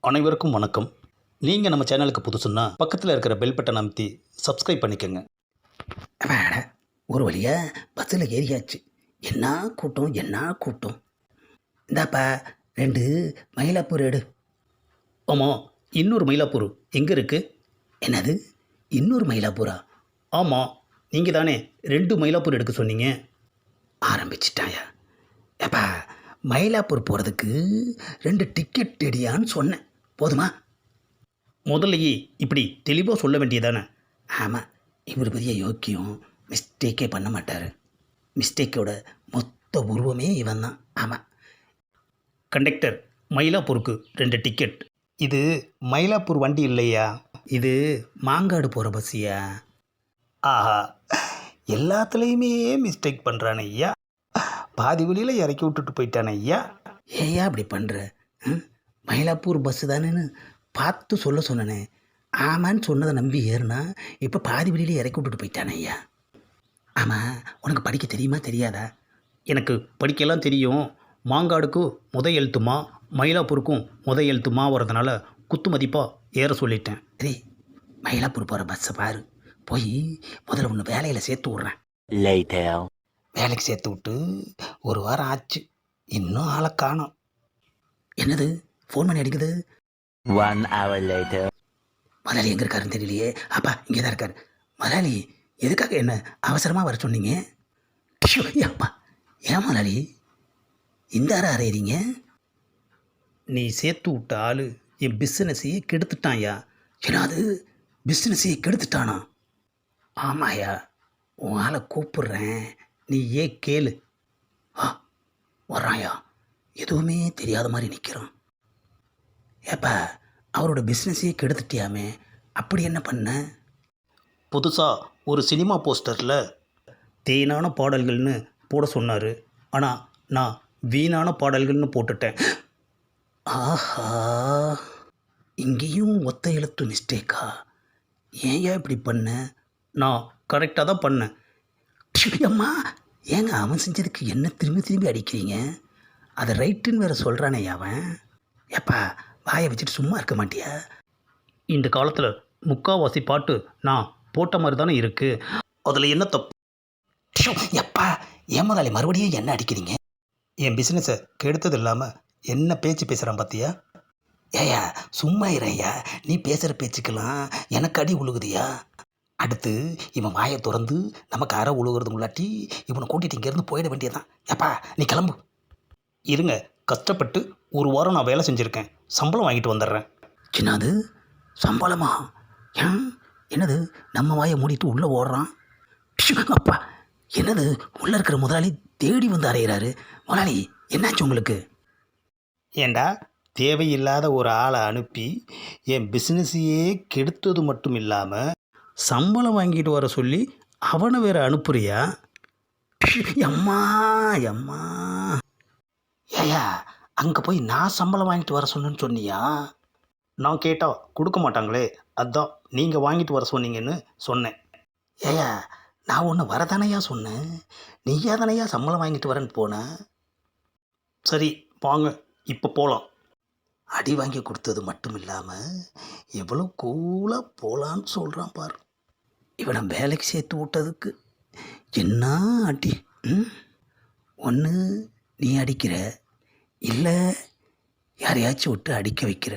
அனைவருக்கும் வணக்கம். நீங்கள் நம்ம சேனலுக்கு புதுசுன்னா பக்கத்தில் இருக்கிற பெல் பட்டன் அமைத்தி சப்ஸ்கிரைப் பண்ணிக்கோங்க. அட, ஒரு வழியாக பஸ்ஸில் ஏறியாச்சு. என்ன கூட்டம் என்ன கூட்டம். இந்தாப்பா 2 மயிலாப்பூர் எடு. ஆமாம், இன்னொரு மயிலாப்பூர் எங்கே இருக்குது? என்னது இன்னொரு மயிலாப்பூரா? ஆமாம், நீங்கள் தானே 2 மயிலாப்பூர் எடுக்க சொன்னீங்க. ஆரம்பிச்சிட்டாயா? ஏப்பா, மயிலாப்பூர் போகிறதுக்கு 2 டிக்கெட் எடியான்னு சொன்னேன், போதுமா? முதல்லையே இப்படி தெளிவாக சொல்ல வேண்டியதானே. ஆமாம், இவர் பெரிய யோக்கியம், மிஸ்டேக்கே பண்ண மாட்டார். மிஸ்டேக்கோட மொத்த உருவமே இவன் தான். ஆமாம். கண்டக்டர், மயிலாப்பூருக்கு 2 டிக்கெட். இது மயிலாப்பூர் வண்டி இல்லையா, இது மாங்காடு போகிற பஸ்ஸியா? ஆஹா, எல்லாத்துலேயுமே மிஸ்டேக் பண்ணுறானே ஐயா. பாதி வழியில் இறக்கி விட்டுட்டு போயிட்டானே ஐயா. ஏயா அப்படி பண்ணுற? மயிலாப்பூர் பஸ்ஸு தானேன்னு பார்த்து சொல்ல சொன்னனே. ஆமான்னு சொன்னதை நம்பி ஏறுனா இப்போ பாதி வழியிலே இறக்கி விட்டுட்டு போயிட்டானே ஐயா. ஆமாம், உனக்கு படிக்க தெரியுமா தெரியாதா? எனக்கு படிக்கலாம் தெரியும். மாங்காடுக்கும் எழுத்துமா, மயிலாப்பூருக்கும் எழுத்துமா வரதுனால குத்து மதிப்பாக ஏற சொல்லிட்டேன். சரி, மயிலாப்பூர் போகிற பஸ்ஸை பாரு. போய் முதல்ல ஒன்று வேலையில் சேர்த்து விட்றேன். வேலைக்கு சேர்த்து விட்டு 1 வாரம் ஆச்சு, இன்னும் ஆளை காணோம். என்னது ஃபோன் பண்ணி அடிக்குது? 1 hour later. முதலாளி எங்கே இருக்காருன்னு தெரியலையே. அப்பா இங்கே தான் இருக்கார். முதலாளி எதுக்காக என்ன அவசரமாக வர சொன்னீங்க? ஷோ, அப்பா ஏன் முதலாளி இந்த அறையிறீங்க? நீ சேர்த்து விட்ட ஆள் என் பிஸ்னஸையே கெடுத்துட்டான்யா. ஏன்னாது பிஸ்னஸையே கெடுத்துட்டானா? ஆமாயா, உன் ஆளை கூப்பிடுறேன், நீ ஏன் கேளு. வர்றாயா, எதுவுமே தெரியாத மாதிரி நிற்கிறான். ஏப்பா, அவரோட பிஸ்னஸையே கெடுத்துட்டியாமே, அப்படி என்ன பண்ண? புதுசாக ஒரு சினிமா போஸ்டரில் தேனான பாடல்கள்னு போட சொன்னார். ஆனால் நான் வீணான பாடல்கள்னு போட்டுட்டேன். ஆஹா, இங்கேயும் ஒத்த எழுத்து மிஸ்டேக்கா? ஏன் இப்படி பண்ண? நான் கரெக்டாக தான் பண்ணேன். அம்மா, ஏங்க அவன் செஞ்சதுக்கு என்ன திரும்பி திரும்பி அடிக்கிறீங்க? அதை ரைட்டுன்னு வேற சொல்கிறானே அவன். ஏப்பா, வாயை வச்சுட்டு சும்மா இருக்க மாட்டியா? இந்த காலத்தில் முக்கால்வாசி பாட்டு நான் போட்ட மாதிரி தானே இருக்குது. அதில் என்ன தப்பு? எப்பா, ஏன் முதலாளி மறுபடியும் என்ன அடிக்கிறீங்க? என் பிஸ்னஸை கெடுத்தது இல்லாமல் என்ன பேச்சு பேசுகிறான் பார்த்தியா? ஏயா சும்மா இறையா, நீ பேசுகிற பேச்சுக்கெல்லாம் எனக்கு அடி உழுகுதியா? அடுத்து இவன் வாயை திறந்து நமக்கு அரை உழுகிறது முள்ளாட்டி இவனை கூட்டிகிட்டு இங்கேருந்து போயிட வேண்டியதான். ஏப்பா நீ கிளம்பு. இருங்க, கஷ்டப்பட்டு 1 வாரம் நான் வேலை செஞ்சுருக்கேன், சம்பளம் வாங்கிட்டு வந்துடுறேன். என்னது சம்பளமா? ஏன் என்னது நம்ம வாயை மூடிட்டு உள்ளே ஓடுறான்? அப்பா, என்னது உள்ளே இருக்கிற முதலாளி தேடி வந்து அறையிறாரு. முதலாளி என்னாச்சு உங்களுக்கு? ஏண்டா, தேவையில்லாத ஒரு ஆளை அனுப்பி என் பிஸ்னஸையே கெடுத்தது மட்டும் இல்லாமல் சம்பளம் வாங்கிட்டு வர சொல்லி அவனை வேற அனுப்புறியா? அம்மா அம்மா, ஏயா அங்கே போய் நான் சம்பளம் வாங்கிட்டு வர சொன்னேன்னு சொன்னியா? நான் கேட்டால் கொடுக்க மாட்டாங்களே, அதான் நீங்கள் வாங்கிட்டு வர சொன்னீங்கன்னு சொன்னேன். ஏயா, நான் ஒன்று வரதானையா சொன்னேன், நீயா தானையா சம்பளம் வாங்கிட்டு வரேன்னு போனேன். சரி வாங்க, இப்போ போகலாம். அடி வாங்கி கொடுத்தது மட்டும் இல்லாமல் எவ்வளோ கூலாக போகலான்னு சொல்கிறான் பாரு. இவனை வேலைக்கு சேர்த்து விட்டதுக்கு என்ன அடி. ஒன்று நீ அடிக்கிற, இல்லை யாரையாச்சும் விட்டு அடிக்க வைக்கிற.